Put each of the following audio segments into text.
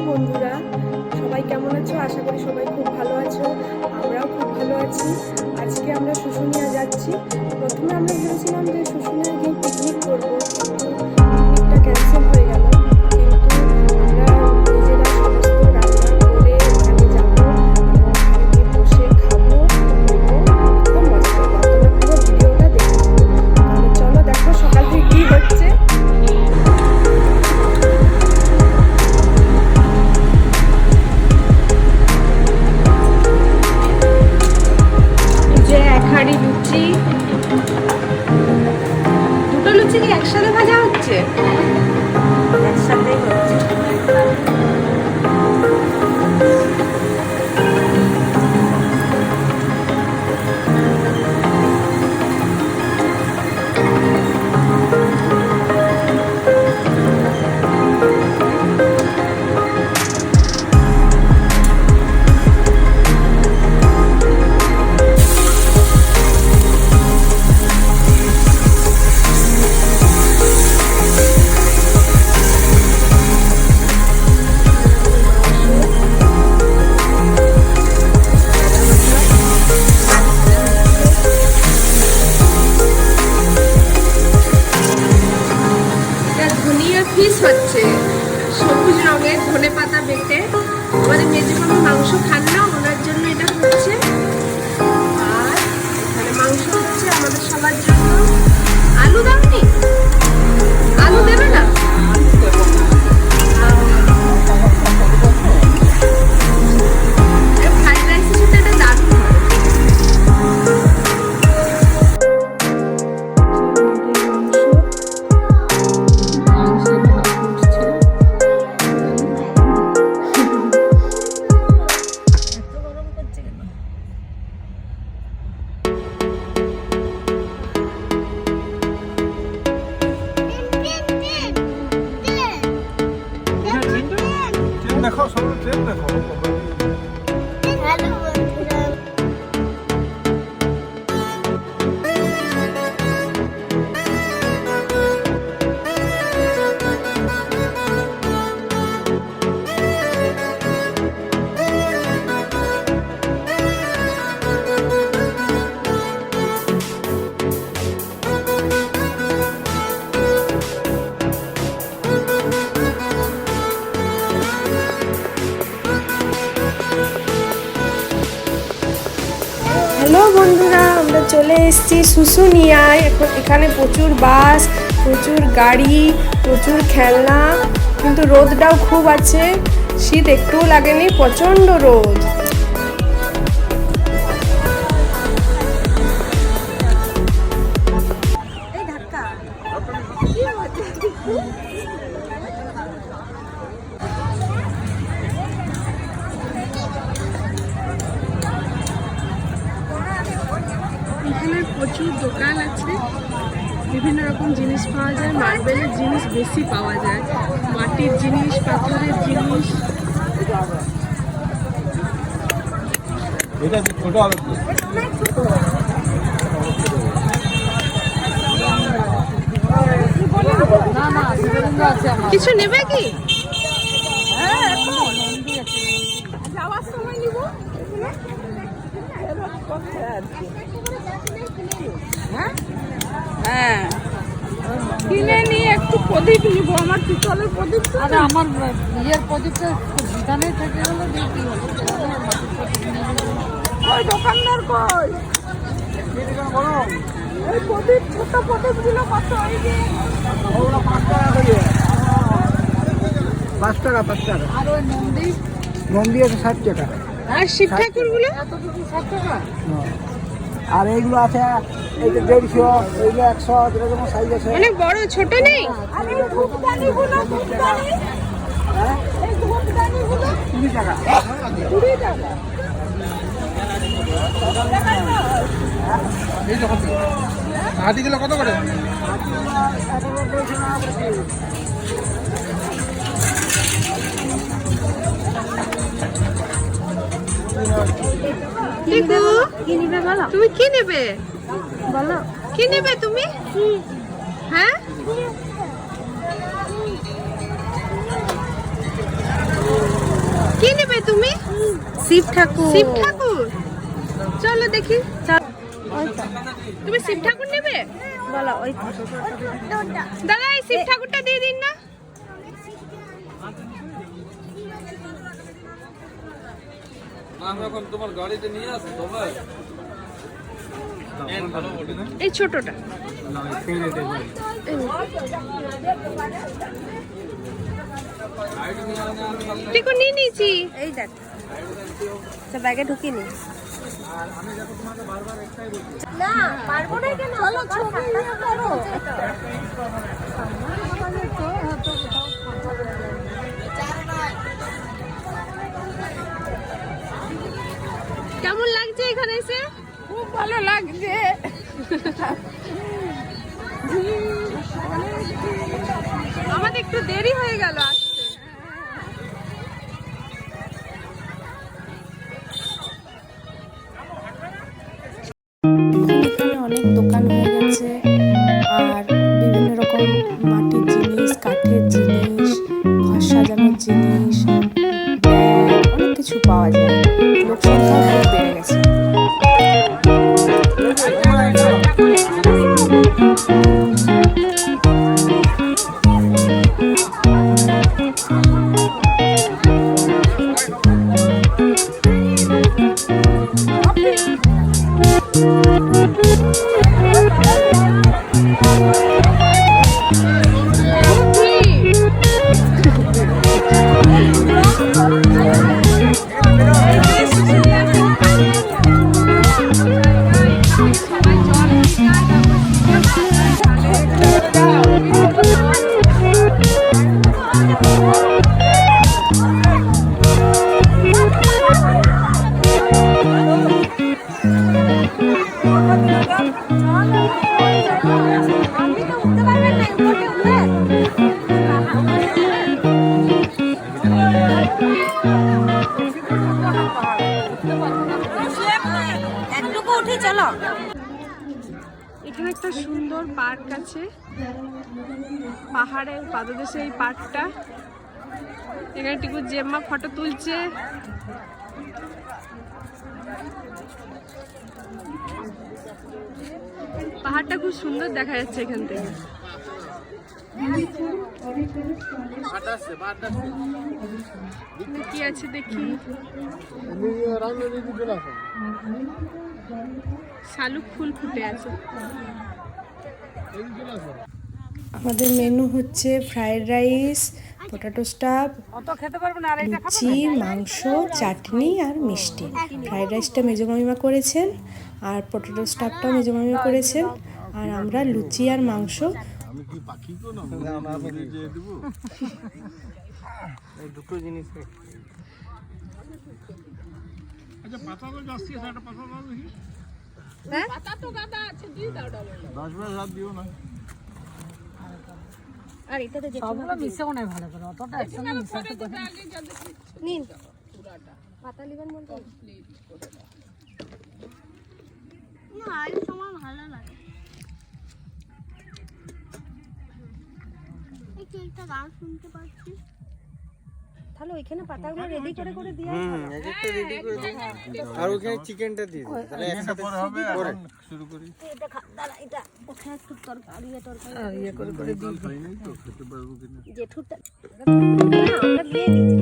বন্ধুরা, সবাই কেমন আছো? আশা করি সবাই খুব ভালো আছো। আমরাও খুব ভালো আছি। আজকে আমরা শুশুনিয়া যাচ্ছি। প্রথমে আমরা ভেবেছিলাম যে শুশুনিয়া গিয়ে পিকনিক করবো, কিন্তু পিকনিকটা ক্যান্সেল হয়ে গেল। কিন্তু আমরা নিজেরা সমস্ত রান্না করে ওখানে যাবো এবং ওখানে গিয়ে বসে খাবো এবং খুব মজা করবো। তোমরা পুরো ভিডিওটা দেখে নেবো। তাহলে চলো দেখো সকাল থেকে কি হচ্ছে। দুটো লুচি কি একসাথে ভাজা হচ্ছে? একসাথেই হচ্ছে। ফিস হচ্ছে সবুজ রঙের ধনে পাতা বেটে। আমাদের মেজবাবু মাংস খান না, ওনার জন্য এটা হচ্ছে। আর এখানে মাংস হচ্ছে আমাদের সবার জন্য। আলু দাওনি? আলু দেবে না? ফ্রাইড রাইসের সাথে এটা দারুণ হয়। দেখো সব ট্রেন দেখো। হ্যালো বন্ধুরা, আমরা চলে এসেছি শুশুনিয়ায়। এখানে প্রচুর বাস, প্রচুর গাড়ি, প্রচুর খেলনা, কিন্তু রোদটাও খুব আছে। শীত একটুও লাগেনি, প্রচণ্ড রোদ। এখানে প্রচুর দোকান আছে, বিভিন্ন রকম জিনিস পাওয়া যায়। মার্বেলের জিনিস বেশি পাওয়া যায়, মাটির জিনিস, পাথরের জিনিস। কিছু নেবে কি? যাওয়ার সময় নিব। হ্যাঁ, কিনে নিয়ে একটু প্রদীপ নিব। আমার পিতলের প্রদীপ, আমার ইয়ের প্রদীপটা দোকানে থেকে গেলে দেখি ওই দোকানদার কই? এই প্রদীপ, ছোট প্রদীপ গুলো কত? 5 টাকা 5 টাকা। আর ওই নন্দী আছে 60 টাকা। আর শিব ঠাকুর গুলো এতটুকু 60 টাকা। আর এইগুলো আছে এই যে 150, এইগুলো 100, এরকম সাইজ আছে। অনেক বড়, ছোট নেই? আর এই ধূপদানি গুলো, ধূপদানি হ্যাঁ, এই ধূপদানি গুলো 20 টাকা। 20 টাকা। এই দেখো, আদি কিলো কত করে? তুমি কি নেবে বলো? কি নেবে তুমি? হ্যাঁ, তুমি? শিব ঠাকুর। শিব ঠাকুর, চলো দেখি। তুমি শিব ঠাকুর নেবে? বলো ওই দাদা এই শিব ঠাকুরটা দিয়ে দিন না। তোমার গাড়িতে নিয়ে আসো তোমার এই ছোটটা টিকু নিয়ে নিয়েছি। এই দেখ ব্যাগে ঢুকিয়ে নি। না পারবো না কেন? চলো ছবি করো। কেমন লাগছে এখানে এসে? খুব ভালো লাগছে। আমাদের একটু দেরি হয়ে গেল আসতে। এখানে অনেক দোকান হয়ে গেছে আর বিভিন্ন রকম মাটির জিনিস, কাঠের জিনিস, ঘর সাজানোর জিনিস, ব্যাগ, অনেক কিছু পাওয়া যায়। লোক সংখ্যাও খুব বেড়ে গেছে। একটুকু উঠে চলো। এখানে একটা সুন্দর পার্ক আছে, পাহাড়ের পাদদেশে এই পার্কটা। এখানে টিকু জেম্মা ফটো তুলছে। পাহাড়টা খুব সুন্দর দেখা যাচ্ছে এখান থেকে। কি আছে দেখি। শালুক ফুল ফুটে আছে। আমাদের মেনু হচ্ছে ফ্রাইড রাইস, পটেটো স্টাফ, অত খেতে পারবে না, আর এটা খাবে লুচি, মাংস, চাটনি আর মিষ্টি। ফ্রাইড রাইসটা মেজো মামিমা করেছেন আর পটেটো স্টাফটাও মেজো মামিমা করেছেন। আর আমরা লুচি আর মাংস। দুটো জিনিস আর এটাতে যে সবগুলো মিশেও নেই ভালো করে, অতটা একসঙ্গে মিশাতে পারে। নিন পাতা লিবেন বলতে না, আর সময় ভালো লাগে। একটু একটা গান শুনতে পাচ্ছি। তাহলে ওইখানে পাতাগুলো রেডি করে করে দিয়ে এক একটা রেডি করে দাও আর ওখানে চিকেনটা দিয়ে দাও, তাহলে একসাথে পরে শুরু করি। এটা দাঁড়া, এটা ওখানে একটু তরকারি ইয়ে করে করে দিই। জেঠুটা আমরা দিয়ে দিচ্ছি।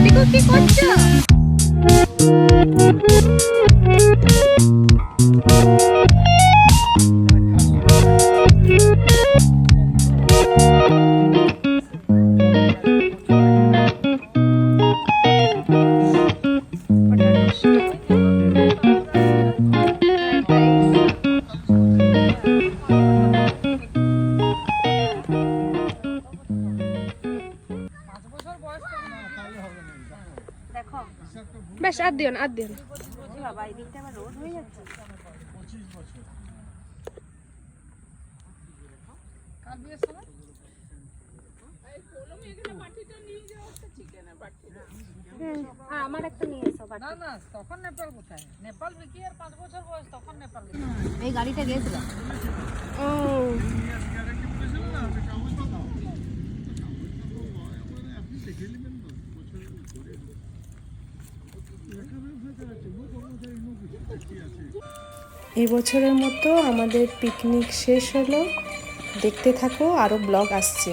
টিকু কি করছো? বেশ আর দিও না, আর দিও না। কার বিয়ের সময়? আর আমার একটা নিয়ে এসো না না, তখন নেপাল কোথায়? নেপাল বিকি আর 5 বছর বয়স, তখন নেপাল গেছে। এই গাড়িটা গেছিল ও এই বছরের মতো আমাদের পিকনিক শেষ হলো। দেখতে থাকো, আরও ব্লগ আসছে।